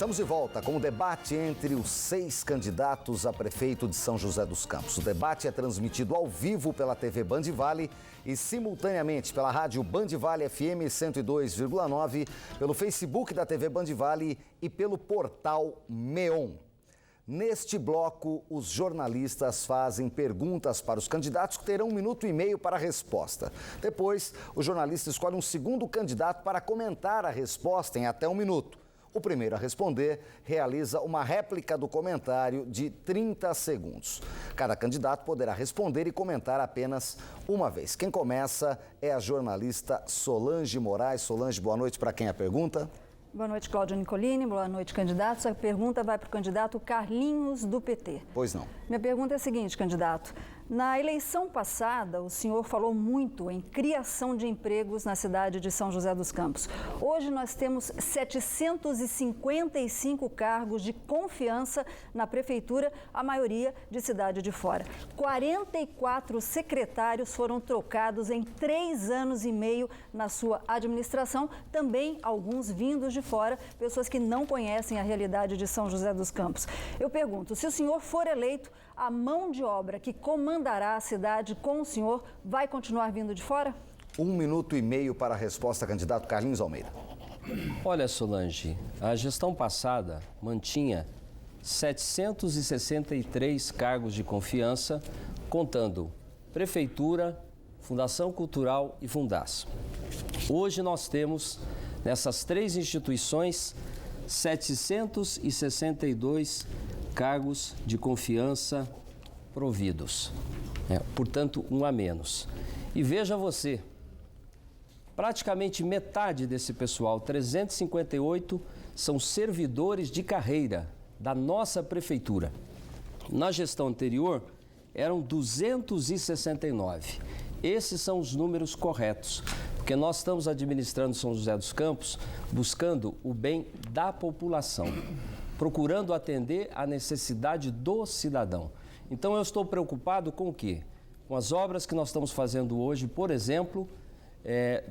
Estamos de volta com o debate entre os 6 candidatos a prefeito de São José dos Campos. O debate é transmitido ao vivo pela TV Band Vale e simultaneamente pela rádio Band Vale FM 102,9, pelo Facebook da TV Band Vale e pelo portal Meon. Neste bloco, os jornalistas fazem perguntas para os candidatos que terão 1 minuto e meio para a resposta. Depois, o jornalista escolhe um segundo candidato para comentar a resposta em até 1 minuto. O primeiro a responder realiza uma réplica do comentário de 30 segundos. Cada candidato poderá responder e comentar apenas uma vez. Quem começa é a jornalista Solange Moraes. Solange, boa noite. Para quem a pergunta? Boa noite, Cláudio Nicolini. Boa noite, candidatos. A pergunta vai para o candidato Carlinhos, do PT. Pois não. Minha pergunta é a seguinte, candidato. Na eleição passada, o senhor falou muito em criação de empregos na cidade de São José dos Campos. Hoje nós temos 755 cargos de confiança na prefeitura, a maioria de cidade de fora. 44 secretários foram trocados em 3 anos e meio na sua administração, também alguns vindos de fora, pessoas que não conhecem a realidade de São José dos Campos. Eu pergunto, se o senhor for eleito, a mão de obra que comandará a cidade com o senhor vai continuar vindo de fora? 1 minuto e meio para a resposta, candidato Carlinhos Almeida. Olha, Solange, a gestão passada mantinha 763 cargos de confiança, contando Prefeitura, Fundação Cultural e Fundaço. Hoje nós temos, nessas 3 instituições, 762 cargos de confiança providos, portanto, 1 a menos. E veja você, praticamente metade desse pessoal, 358, são servidores de carreira da nossa prefeitura. Na gestão anterior, eram 269. Esses são os números corretos, porque nós estamos administrando São José dos Campos buscando o bem da população, procurando atender a necessidade do cidadão. Então eu estou preocupado com o quê? Com as obras que nós estamos fazendo hoje, por exemplo,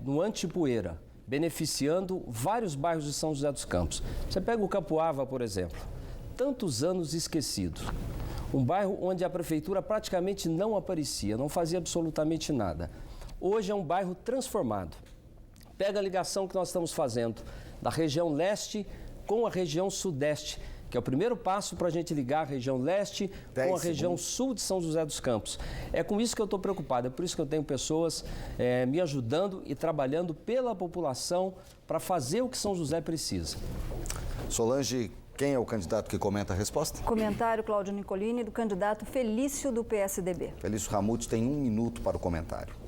no Antipoeira, beneficiando vários bairros de São José dos Campos. Você pega o Capuava, por exemplo, tantos anos esquecido. Um bairro onde a prefeitura praticamente não aparecia, não fazia absolutamente nada. Hoje é um bairro transformado. Pega a ligação que nós estamos fazendo da região leste com a região sudeste, que é o primeiro passo para a gente ligar a região leste com a região sul de São José dos Campos. É com isso que eu estou preocupado, é por isso que eu tenho pessoas me ajudando e trabalhando pela população para fazer o que São José precisa. Solange, quem é o candidato que comenta a resposta? Comentário, Cláudio Nicolini, do candidato Felício, do PSDB. Felício Ramute tem 1 minuto para o comentário.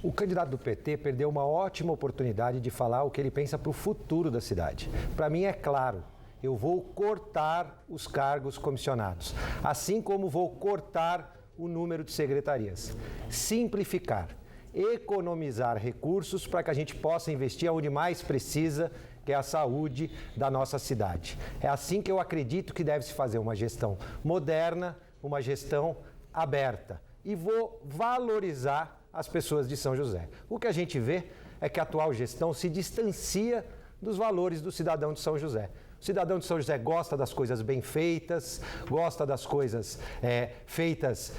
O candidato do PT perdeu uma ótima oportunidade de falar o que ele pensa para o futuro da cidade. Para mim é claro, eu vou cortar os cargos comissionados, assim como vou cortar o número de secretarias. Simplificar, economizar recursos para que a gente possa investir onde mais precisa, que é a saúde da nossa cidade. É assim que eu acredito que deve se fazer uma gestão moderna, uma gestão aberta. E vou valorizar as pessoas de São José. O que a gente vê é que a atual gestão se distancia dos valores do cidadão de São José. O cidadão de São José gosta das coisas bem feitas, gosta das coisas feitas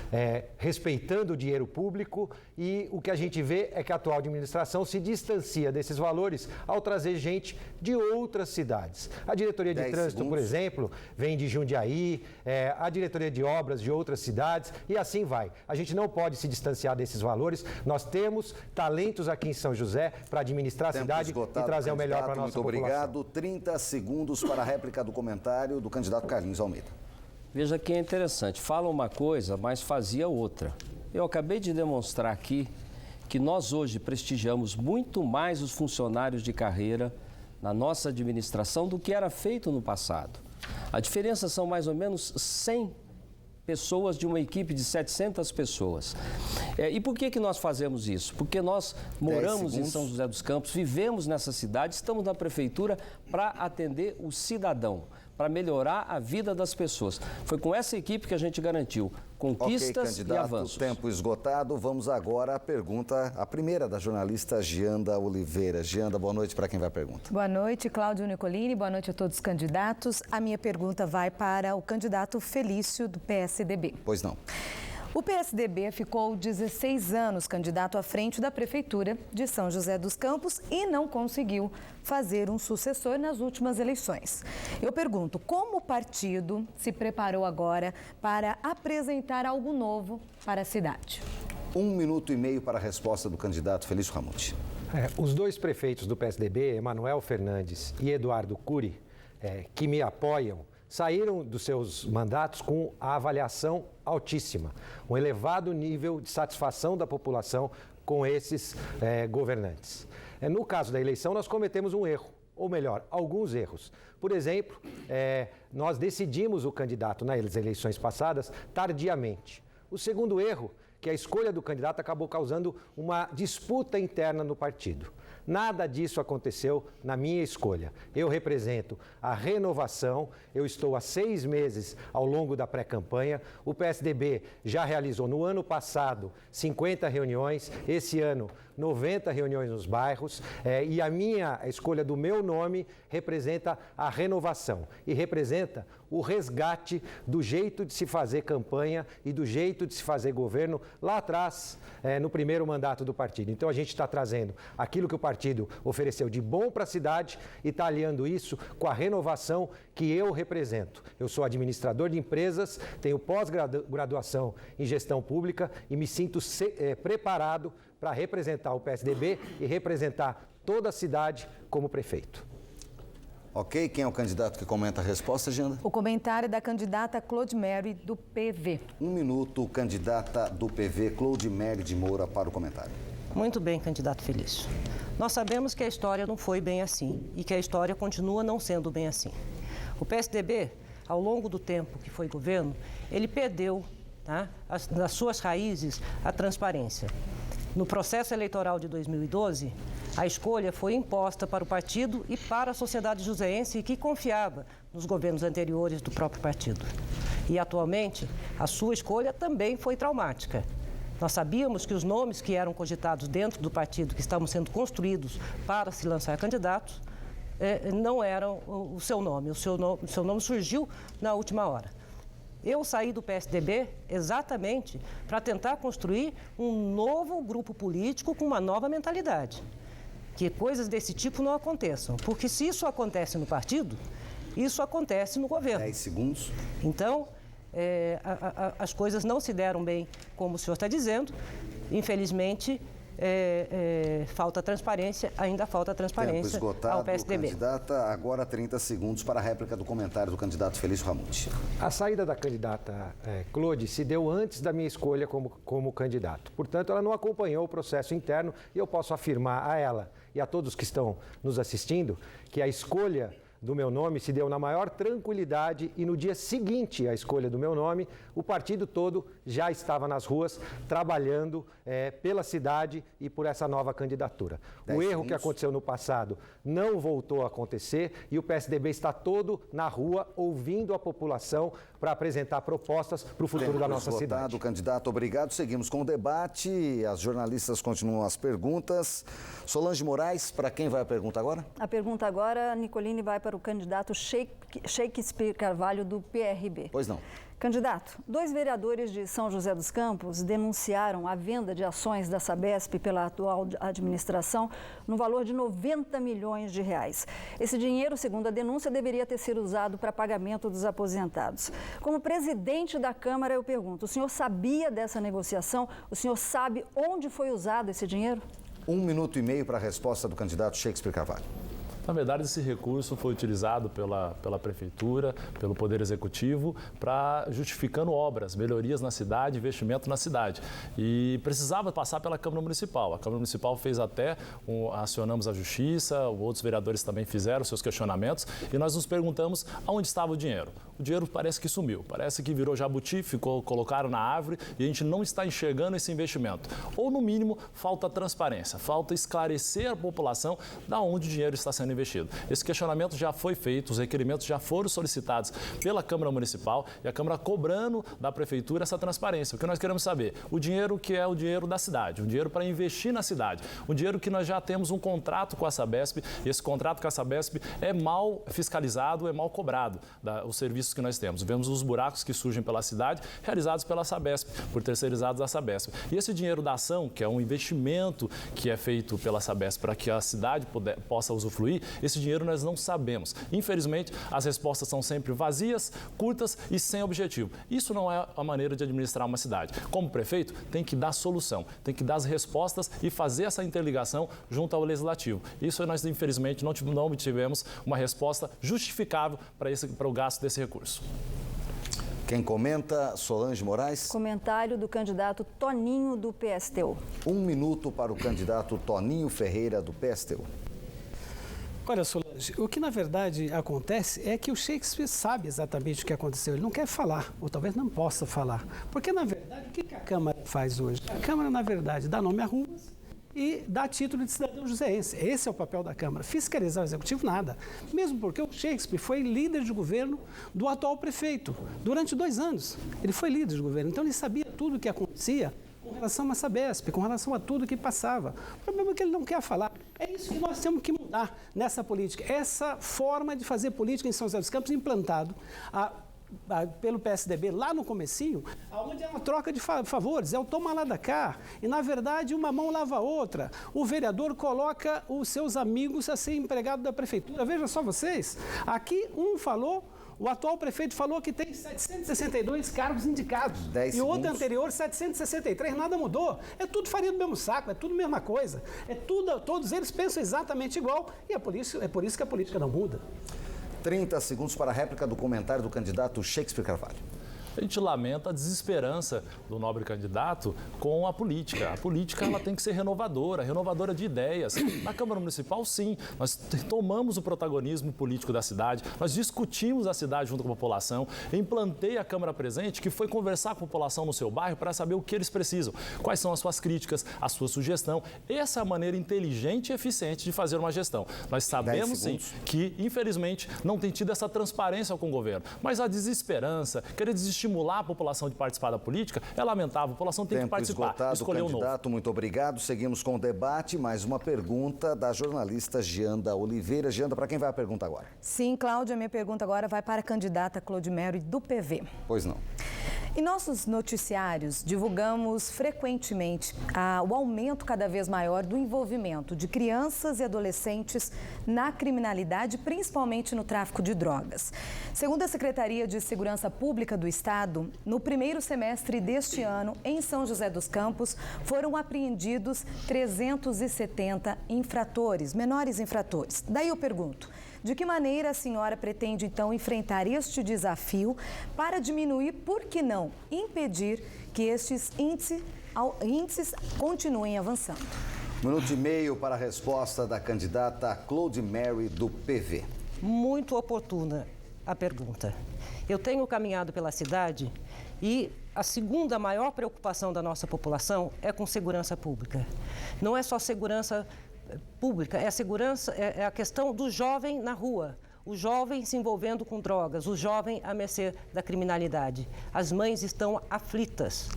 respeitando o dinheiro público, e o que a gente vê é que a atual administração se distancia desses valores ao trazer gente de outras cidades. A diretoria de trânsito, por exemplo, vem de Jundiaí, a diretoria de obras de outras cidades, e assim vai. A gente não pode se distanciar desses valores. Nós temos talentos aqui em São José para administrar a cidade e trazer o melhor para a nossa população. Muito obrigado. 30 segundos para a réplica do comentário do candidato Carlinhos Almeida. Veja que é interessante, fala uma coisa, mas fazia outra. Eu acabei de demonstrar aqui que nós hoje prestigiamos muito mais os funcionários de carreira na nossa administração do que era feito no passado. A diferença são mais ou menos 100 pessoas de uma equipe de 700 pessoas. E por que nós fazemos isso? Porque nós moramos em São José dos Campos, vivemos nessa cidade, estamos na prefeitura para atender o cidadão, para melhorar a vida das pessoas. Foi com essa equipe que a gente garantiu conquistas e avanços. Tempo esgotado. Vamos agora à pergunta, a primeira da jornalista Gianda Oliveira. Gianda, boa noite para quem vai a pergunta. Boa noite, Cláudio Nicolini. Boa noite a todos os candidatos. A minha pergunta vai para o candidato Felício, do PSDB. Pois não. O PSDB ficou 16 anos candidato à frente da Prefeitura de São José dos Campos e não conseguiu fazer um sucessor nas últimas eleições. Eu pergunto, como o partido se preparou agora para apresentar algo novo para a cidade? 1 minuto e meio para a resposta do candidato Felício Ramute. Os dois prefeitos do PSDB, Emanuel Fernandes e Eduardo Cury, que me apoiam, saíram dos seus mandatos com a avaliação altíssima, um elevado nível de satisfação da população com esses governantes. No caso da eleição, nós cometemos um erro, ou melhor, alguns erros. Por exemplo, nós decidimos o candidato nas eleições passadas tardiamente. O segundo erro, que a escolha do candidato acabou causando uma disputa interna no partido. Nada disso aconteceu na minha escolha. Eu represento a renovação, eu estou há 6 meses ao longo da pré-campanha. O PSDB já realizou no ano passado 50 reuniões, esse ano 90 reuniões nos bairros, e a escolha do meu nome representa a renovação e representa o resgate do jeito de se fazer campanha e do jeito de se fazer governo lá atrás, no primeiro mandato do partido. Então a gente está trazendo aquilo que o partido ofereceu de bom para a cidade e está aliando isso com a renovação que eu represento. Eu sou administrador de empresas, tenho pós-graduação em gestão pública e me sinto preparado para representar o PSDB e representar toda a cidade como prefeito. Ok, quem é o candidato que comenta a resposta, Gianda? O comentário é da candidata Claude Mary, do PV. 1 minuto, candidata do PV, Claude Mary de Moura, para o comentário. Muito bem, candidato Felício. Nós sabemos que a história não foi bem assim e que a história continua não sendo bem assim. O PSDB, ao longo do tempo que foi governo, ele perdeu, das suas raízes, a transparência. No processo eleitoral de 2012, a escolha foi imposta para o partido e para a sociedade joseense que confiava nos governos anteriores do próprio partido. E, atualmente, a sua escolha também foi traumática. Nós sabíamos que os nomes que eram cogitados dentro do partido, que estavam sendo construídos para se lançar candidatos, não eram o seu nome. O seu nome surgiu na última hora. Eu saí do PSDB exatamente para tentar construir um novo grupo político com uma nova mentalidade. Que coisas desse tipo não aconteçam. Porque se isso acontece no partido, isso acontece no governo. 10 segundos. Então, as coisas não se deram bem como o senhor está dizendo. Infelizmente, falta transparência, ainda falta transparência Tempo esgotado, ao PSDB. Candidata, agora 30 segundos para a réplica do comentário do candidato Felício Ramute. A saída da candidata Claude se deu antes da minha escolha como candidato. Portanto, ela não acompanhou o processo interno e eu posso afirmar a ela e a todos que estão nos assistindo que a escolha do meu nome se deu na maior tranquilidade e no dia seguinte à escolha do meu nome, o partido todo já estava nas ruas trabalhando pela cidade e por essa nova candidatura. O erro que aconteceu no passado não voltou a acontecer e o PSDB está todo na rua ouvindo a população para apresentar propostas para o futuro da nossa cidade. Candidato, obrigado. Seguimos com o debate. As jornalistas continuam as perguntas. Solange Moraes, para quem vai a pergunta agora? A pergunta agora, Nicolini, vai para o candidato Shakespeare Carvalho, do PRB. Pois não. Candidato, 2 vereadores de São José dos Campos denunciaram a venda de ações da Sabesp pela atual administração no valor de 90 milhões de reais. Esse dinheiro, segundo a denúncia, deveria ter sido usado para pagamento dos aposentados. Como presidente da Câmara, eu pergunto, o senhor sabia dessa negociação? O senhor sabe onde foi usado esse dinheiro? 1 minuto e meio para a resposta do candidato Shakespeare Carvalho. Na verdade, esse recurso foi utilizado pela Prefeitura, pelo Poder Executivo, para justificando obras, melhorias na cidade, investimento na cidade. E precisava passar pela Câmara Municipal. A Câmara Municipal fez acionamos a Justiça, outros vereadores também fizeram seus questionamentos e nós nos perguntamos aonde estava o dinheiro. o dinheiro parece que sumiu, parece que virou jabuti, colocaram na árvore e a gente não está enxergando esse investimento. Ou, no mínimo, falta transparência, falta esclarecer a população de onde o dinheiro está sendo investido. Esse questionamento já foi feito, os requerimentos já foram solicitados pela Câmara Municipal e a Câmara cobrando da Prefeitura essa transparência. O que nós queremos saber? O dinheiro que é o dinheiro da cidade, o dinheiro para investir na cidade, o dinheiro que nós já temos um contrato com a Sabesp, e esse contrato com a Sabesp é mal fiscalizado, é mal cobrado, os serviços que nós temos. Vemos os buracos que surgem pela cidade, realizados pela Sabesp, por terceirizados da Sabesp. E esse dinheiro da ação, que é um investimento que é feito pela Sabesp para que a cidade possa usufruir, esse dinheiro nós não sabemos. Infelizmente, as respostas são sempre vazias, curtas e sem objetivo. Isso não é a maneira de administrar uma cidade. Como prefeito, tem que dar solução, tem que dar as respostas e fazer essa interligação junto ao Legislativo. Isso nós, infelizmente, não obtivemos uma resposta justificável para o gasto desse recurso. Quem comenta, Solange Moraes. Comentário do candidato Toninho, do PSTU. 1 minuto para o candidato Toninho Ferreira, do PSTU. Olha, Solange, o que na verdade acontece é que o Shakespeare sabe exatamente o que aconteceu. Ele não quer falar, ou talvez não possa falar. Porque, na verdade, o que a Câmara faz hoje? A Câmara, na verdade, dá nome a ruas e dá título de cidadão joseense. Esse é o papel da Câmara. Fiscalizar o Executivo, nada. Mesmo porque o Shakespeare foi líder de governo do atual prefeito durante 2 anos. Ele foi líder de governo, então ele sabia tudo o que acontecia com relação à Sabesp, com relação a tudo que passava. O problema é que ele não quer falar. É isso que nós temos que mudar nessa política. Essa forma de fazer política em São José dos Campos, implantado pelo PSDB lá no comecinho, onde é uma troca de favores, é o toma lá da cá, e na verdade uma mão lava a outra. O vereador coloca os seus amigos a ser empregado da prefeitura. Veja só vocês, aqui o atual prefeito falou que tem 762 cargos indicados. E o outro anterior, 763, nada mudou. É tudo farinha do mesmo saco, é tudo a mesma coisa. Todos eles pensam exatamente igual e é por isso que a política não muda. 30 segundos para a réplica do comentário do candidato Shakespeare Carvalho. A gente lamenta a desesperança do nobre candidato com a política. A política ela tem que ser renovadora de ideias. Na Câmara Municipal, sim, nós tomamos o protagonismo político da cidade, nós discutimos a cidade junto com a população. Eu implantei a Câmara Presente, que foi conversar com a população no seu bairro para saber o que eles precisam, quais são as suas críticas, a sua sugestão. Essa é a maneira inteligente e eficiente de fazer uma gestão. Nós sabemos, sim, que, infelizmente, não tem tido essa transparência com o governo, mas a desesperança, querer desestimular a população de participar da política é lamentável. A população tem que participar. Escolher candidato, muito obrigado. Seguimos com o debate. Mais uma pergunta da jornalista Gianda Oliveira. Gianda, para quem vai a pergunta agora? Sim, Cláudia, minha pergunta agora vai para a candidata Claude Mary, do PV. Pois não. Em nossos noticiários, divulgamos frequentemente o aumento cada vez maior do envolvimento de crianças e adolescentes na criminalidade, principalmente no tráfico de drogas. Segundo a Secretaria de Segurança Pública do Estado, no primeiro semestre deste ano, em São José dos Campos, foram apreendidos 370 infratores, menores infratores. Daí eu pergunto, de que maneira a senhora pretende, então, enfrentar este desafio para diminuir, por que não, impedir que estes índices continuem avançando? 1 minuto e meio para a resposta da candidata Claude Mary, do PV. Muito oportuna a pergunta. Eu tenho caminhado pela cidade e a segunda maior preocupação da nossa população é com segurança pública. Não é só segurança pública, é a questão do jovem na rua, o jovem se envolvendo com drogas, o jovem à mercê da criminalidade. As mães estão aflitas.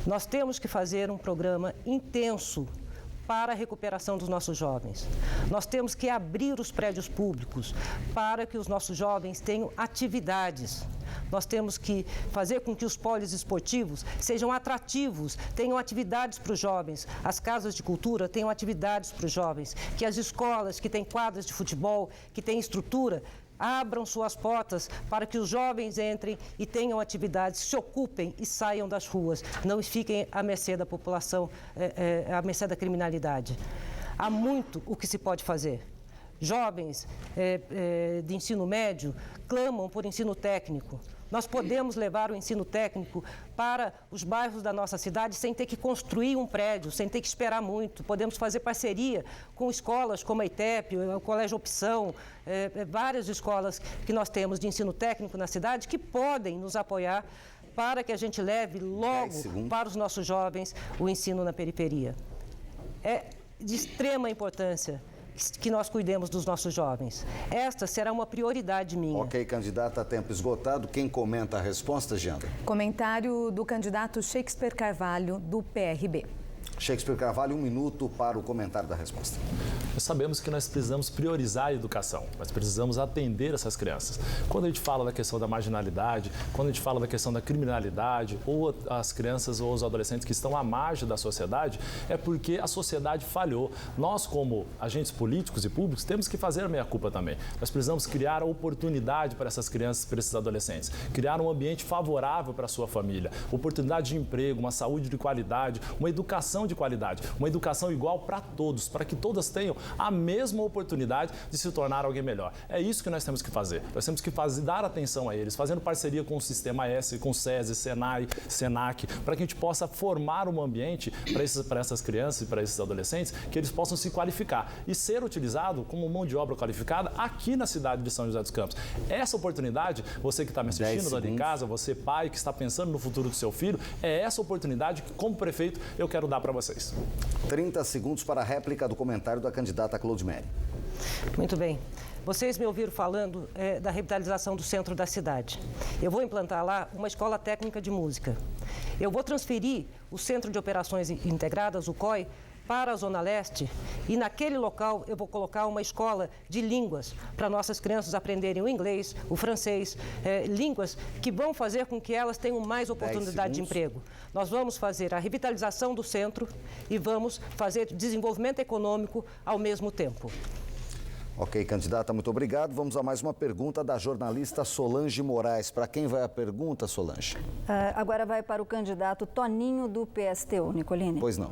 Nós temos que fazer um programa intenso para a recuperação dos nossos jovens. Nós temos que abrir os prédios públicos para que os nossos jovens tenham atividades. Nós temos que fazer com que os polos esportivos sejam atrativos, tenham atividades para os jovens, as casas de cultura tenham atividades para os jovens, que as escolas que têm quadras de futebol, que têm estrutura, abram suas portas para que os jovens entrem e tenham atividades, se ocupem e saiam das ruas, não fiquem à mercê da população, à mercê da criminalidade. Há muito o que se pode fazer. jovens de ensino médio clamam por ensino técnico. Nós podemos levar o ensino técnico para os bairros da nossa cidade sem ter que construir um prédio, sem ter que esperar muito. Podemos fazer parceria com escolas como a ITEP, o Colégio Opção, várias escolas que nós temos de ensino técnico na cidade que podem nos apoiar para que a gente leve logo para os nossos jovens o ensino na periferia. É de extrema importância que nós cuidemos dos nossos jovens. Esta será uma prioridade minha. Ok, candidata, tempo esgotado. Quem comenta a resposta, Giandra? Comentário do candidato Shakespeare Carvalho, do PRB. Shakespeare Carvalho, 1 minuto para o comentário da resposta. Nós sabemos que nós precisamos priorizar a educação, nós precisamos atender essas crianças. Quando a gente fala da questão da marginalidade, quando a gente fala da questão da criminalidade, ou as crianças ou os adolescentes que estão à margem da sociedade, é porque a sociedade falhou. Nós, como agentes políticos e públicos, temos que fazer a meia-culpa também. Nós precisamos criar a oportunidade para essas crianças, para esses adolescentes, criar um ambiente favorável para a sua família, oportunidade de emprego, uma saúde de qualidade, uma educação de qualidade, uma educação igual para todos, para que todas tenham a mesma oportunidade de se tornar alguém melhor. É isso que nós temos que fazer. Nós temos que dar atenção a eles, fazendo parceria com o Sistema S, com o SESI, Senai, Senac, para que a gente possa formar um ambiente para essas crianças e para esses adolescentes, que eles possam se qualificar e ser utilizado como mão de obra qualificada aqui na cidade de São José dos Campos. Essa oportunidade, você que está me assistindo lá de casa, você pai que está pensando no futuro do seu filho, é essa oportunidade que, como prefeito, eu quero dar para vocês. 30 segundos para a réplica do comentário da candidata Claude Meri. Muito bem. Vocês me ouviram falando da revitalização do centro da cidade. Eu vou implantar lá uma escola técnica de música. Eu vou transferir o Centro de Operações Integradas, o COI, para a Zona Leste e naquele local eu vou colocar uma escola de línguas para nossas crianças aprenderem o inglês, o francês, línguas que vão fazer com que elas tenham mais oportunidade de emprego. Nós vamos fazer a revitalização do centro e vamos fazer desenvolvimento econômico ao mesmo tempo. Ok, candidata, muito obrigado. Vamos a mais uma pergunta da jornalista Solange Moraes. Para quem vai a pergunta, Solange? Agora vai para o candidato Toninho, do PSTU. Nicolini. Pois não.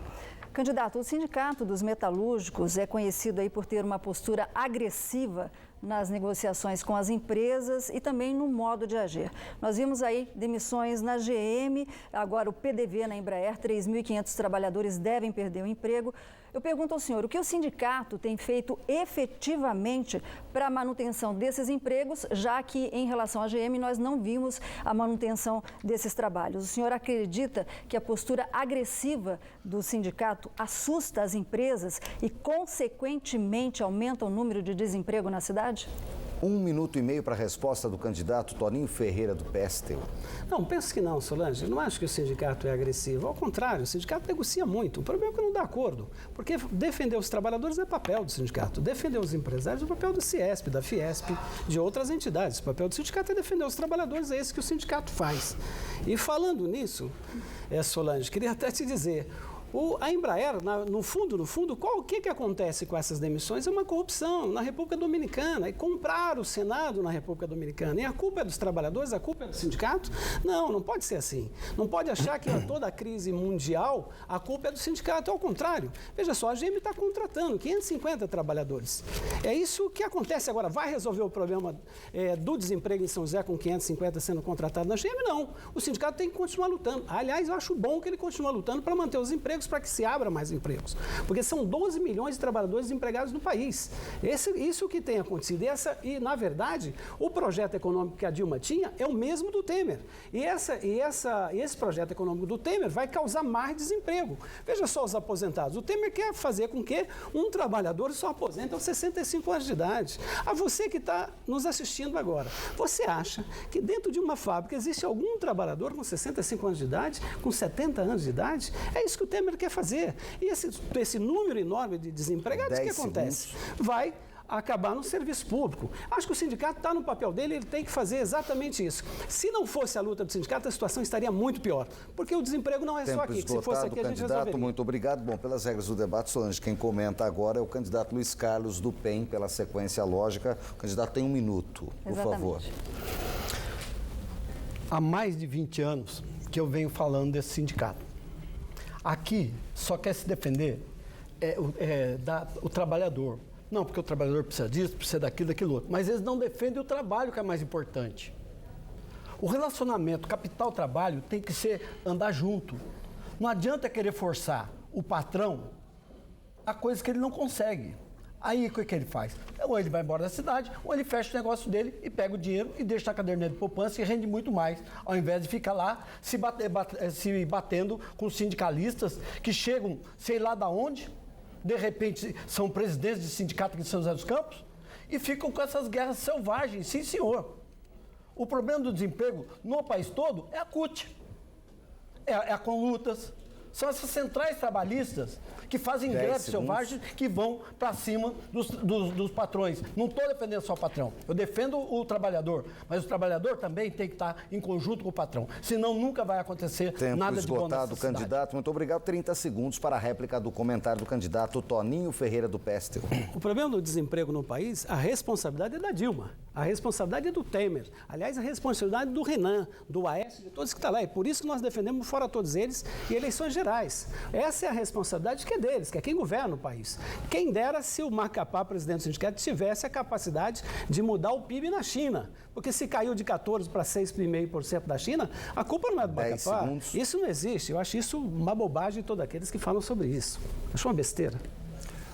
Candidato, o Sindicato dos Metalúrgicos é conhecido aí por ter uma postura agressiva nas negociações com as empresas e também no modo de agir. Nós vimos aí demissões na GM, agora o PDV na Embraer, 3.500 trabalhadores devem perder o emprego. Eu pergunto ao senhor, o que o sindicato tem feito efetivamente para a manutenção desses empregos, já que em relação à GM nós não vimos a manutenção desses trabalhos? O senhor acredita que a postura agressiva do sindicato assusta as empresas e, consequentemente, aumenta o número de desemprego na cidade? 1 minuto e meio para a resposta do candidato Toninho Ferreira, do PSTU. Não, penso que não, Solange. Eu não acho que o sindicato é agressivo. Ao contrário, o sindicato negocia muito. O problema é que não dá acordo. Porque defender os trabalhadores é papel do sindicato. Defender os empresários é o papel do Ciesp, da Fiesp, de outras entidades. O papel do sindicato é defender os trabalhadores, é esse que o sindicato faz. E falando nisso, Solange, queria até te dizer... A Embraer, no fundo, o que acontece com essas demissões? É uma corrupção na República Dominicana. E comprar o Senado na República Dominicana. E a culpa é dos trabalhadores? A culpa é do sindicato? Não, não pode ser assim. Não pode achar que toda a crise mundial, a culpa é do sindicato. Ao contrário. Veja só, a GM está contratando 550 trabalhadores. É isso que acontece agora. Vai resolver o problema do desemprego em São José com 550 sendo contratados na GM? Não. O sindicato tem que continuar lutando. Aliás, eu acho bom que ele continue lutando para manter os empregos, para que se abra mais empregos. Porque são 12 milhões de trabalhadores desempregados no país. Isso que tem acontecido. E, na verdade, o projeto econômico que a Dilma tinha é o mesmo do Temer. E esse projeto econômico do Temer vai causar mais desemprego. Veja só os aposentados. O Temer quer fazer com que um trabalhador só aposente aos 65 anos de idade. A você que está nos assistindo agora, você acha que dentro de uma fábrica existe algum trabalhador com 65 anos de idade, com 70 anos de idade? É isso que o Temer quer fazer. E esse número enorme de desempregados, o que acontece? Vai acabar no serviço público. Acho que o sindicato está no papel dele, ele tem que fazer exatamente isso. Se não fosse a luta do sindicato, a situação estaria muito pior, porque o desemprego não é só aqui. Se fosse aqui, a gente resolveria. Muito obrigado. Bom, pelas regras do debate, Solange, quem comenta agora é o candidato Luiz Carlos, do PEN, pela sequência lógica. O candidato tem 1 minuto, por favor. Há mais de 20 anos que eu venho falando desse sindicato. Aqui só quer se defender o trabalhador. Não, porque o trabalhador precisa disso, precisa daquilo, daquilo outro. Mas eles não defendem o trabalho, que é mais importante. O relacionamento capital-trabalho tem que andar junto. Não adianta querer forçar o patrão a coisa que ele não consegue. Aí, o que ele faz? Ou ele vai embora da cidade, ou ele fecha o negócio dele e pega o dinheiro e deixa na caderneta de poupança e rende muito mais, ao invés de ficar lá se batendo com sindicalistas que chegam, sei lá da onde, de repente são presidentes de sindicato aqui de São José dos Campos e ficam com essas guerras selvagens. Sim, senhor. O problema do desemprego no país todo é a CUT, é a Conlutas. São essas centrais trabalhistas que fazem greves selvagens que vão para cima dos patrões. Não estou defendendo só o patrão, eu defendo o trabalhador, mas o trabalhador também tem que estar em conjunto com o patrão, senão nunca vai acontecer nada de bom nessa cidade. Candidato, muito obrigado. 30 segundos para a réplica do comentário do candidato Toninho Ferreira do PSTU. O problema do desemprego no país, a responsabilidade é da Dilma, a responsabilidade é do Temer, aliás, a responsabilidade do Renan, do Aécio, de todos que estão lá. E por isso que nós defendemos fora todos eles e eleições gerais. Essa é a responsabilidade que é deles, que é quem governa o país. Quem dera se o Macapá, presidente do sindicato, tivesse a capacidade de mudar o PIB na China. Porque se caiu de 14% para 6,5% da China, a culpa não é do Macapá. Isso não existe. Eu acho isso uma bobagem de todos aqueles que falam sobre isso. Acho uma besteira.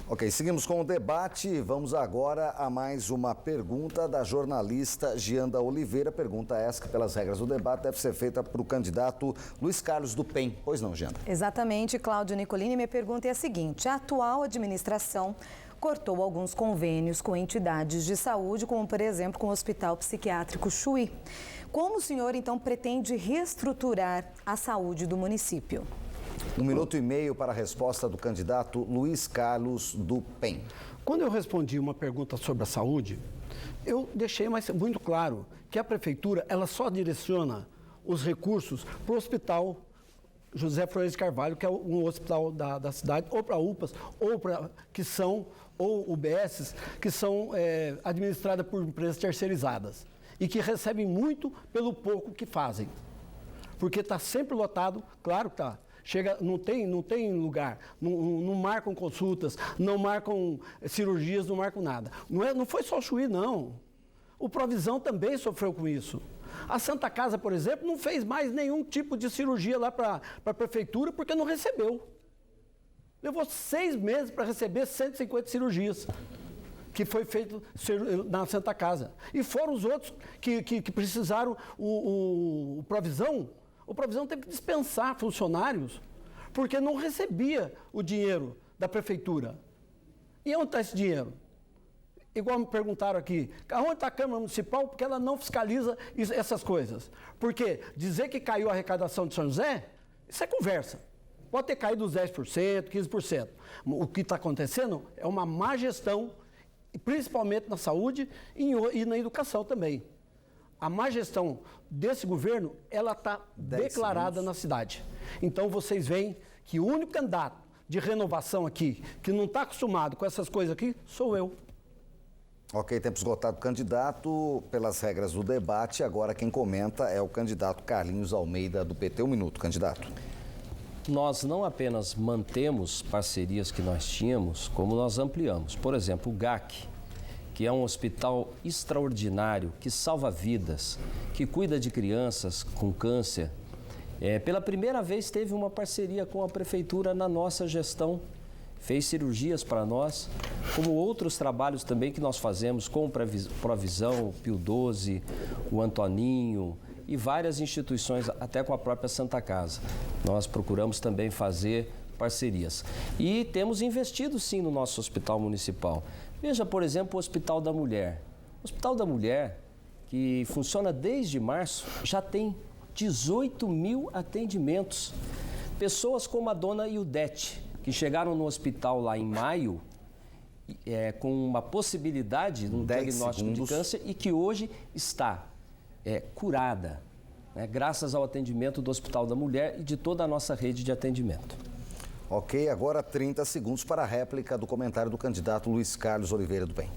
Ok, seguimos com o debate. Vamos agora a mais uma pergunta da jornalista Gianda Oliveira. Pergunta essa que, pelas regras do debate, deve ser feita para o candidato Luiz Carlos do PEN. Pois não, Gianda? Exatamente, Cláudio Nicolini. Minha pergunta é a seguinte: a atual administração cortou alguns convênios com entidades de saúde, como, por exemplo, com o Hospital Psiquiátrico Chuí. Como o senhor, então, pretende reestruturar a saúde do município? 1 minuto e meio para a resposta do candidato Luiz Carlos do PEN. Quando eu respondi uma pergunta sobre a saúde, eu deixei muito claro que a prefeitura ela só direciona os recursos para o Hospital José Flores de Carvalho, que é um hospital da cidade, ou para UPAs, ou UBSs, que são administradas por empresas terceirizadas e que recebem muito pelo pouco que fazem. Porque está sempre lotado, claro que está. Não tem lugar, não marcam consultas, não marcam cirurgias, não marcam nada. Não foi só o Chuí, não. O Provisão também sofreu com isso. A Santa Casa, por exemplo, não fez mais nenhum tipo de cirurgia lá para a prefeitura porque não recebeu. Levou 6 meses para receber 150 cirurgias que foi feito na Santa Casa. E foram os outros que precisaram o Provisão. O Provisão teve que dispensar funcionários porque não recebia o dinheiro da prefeitura. E onde está esse dinheiro? Igual me perguntaram aqui, onde está a Câmara Municipal? Porque ela não fiscaliza essas coisas. Porque dizer que caiu a arrecadação de São José, isso é conversa. Pode ter caído uns 10%, 15%. O que está acontecendo é uma má gestão, principalmente na saúde e na educação também. A má gestão desse governo, ela está declarada na cidade. Então, vocês veem que o único candidato de renovação aqui, que não está acostumado com essas coisas aqui, sou eu. Ok, tempo esgotado, candidato. Pelas regras do debate, agora quem comenta é o candidato Carlinhos Almeida, do PT. 1 minuto, candidato. Nós não apenas mantemos parcerias que nós tínhamos, como nós ampliamos. Por exemplo, o GAC, que é um hospital extraordinário, que salva vidas, que cuida de crianças com câncer. Pela primeira vez teve uma parceria com a prefeitura na nossa gestão, fez cirurgias para nós, como outros trabalhos também que nós fazemos com Provisão, o Pio 12, o Antoninho e várias instituições, até com a própria Santa Casa. Nós procuramos também fazer parcerias. E temos investido sim no nosso hospital municipal. Veja, por exemplo, o Hospital da Mulher. O Hospital da Mulher, que funciona desde março, já tem 18 mil atendimentos. Pessoas como a dona Ildete, que chegaram no hospital lá em maio, com uma possibilidade de um diagnóstico de câncer e que hoje está curada, né, graças ao atendimento do Hospital da Mulher e de toda a nossa rede de atendimento. Ok, agora 30 segundos para a réplica do comentário do candidato Luiz Carlos Oliveira do PEN.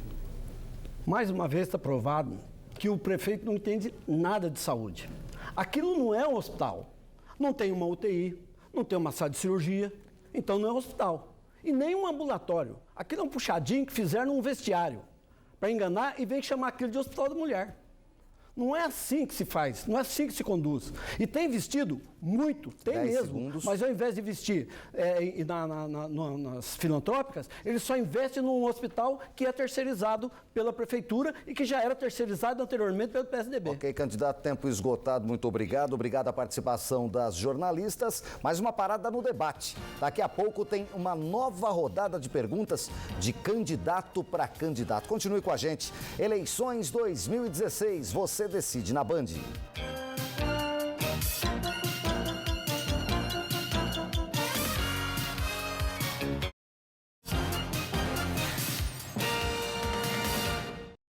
Mais uma vez está provado que o prefeito não entende nada de saúde. Aquilo não é um hospital. Não tem uma UTI, não tem uma sala de cirurgia, então não é um hospital. E nem um ambulatório. Aquilo é um puxadinho que fizeram num vestiário para enganar e vem chamar aquilo de hospital da mulher. Não é assim que se faz, não é assim que se conduz. E tem investido muito, tem mesmo. Segundos. Mas ao invés de investir nas filantrópicas, eles só investem num hospital que é terceirizado pela prefeitura e que já era terceirizado anteriormente pelo PSDB. Ok, candidato, tempo esgotado, muito obrigado. Obrigado à participação das jornalistas. Mais uma parada no debate. Daqui a pouco tem uma nova rodada de perguntas de candidato para candidato. Continue com a gente. Eleições 2016, você decide na Band.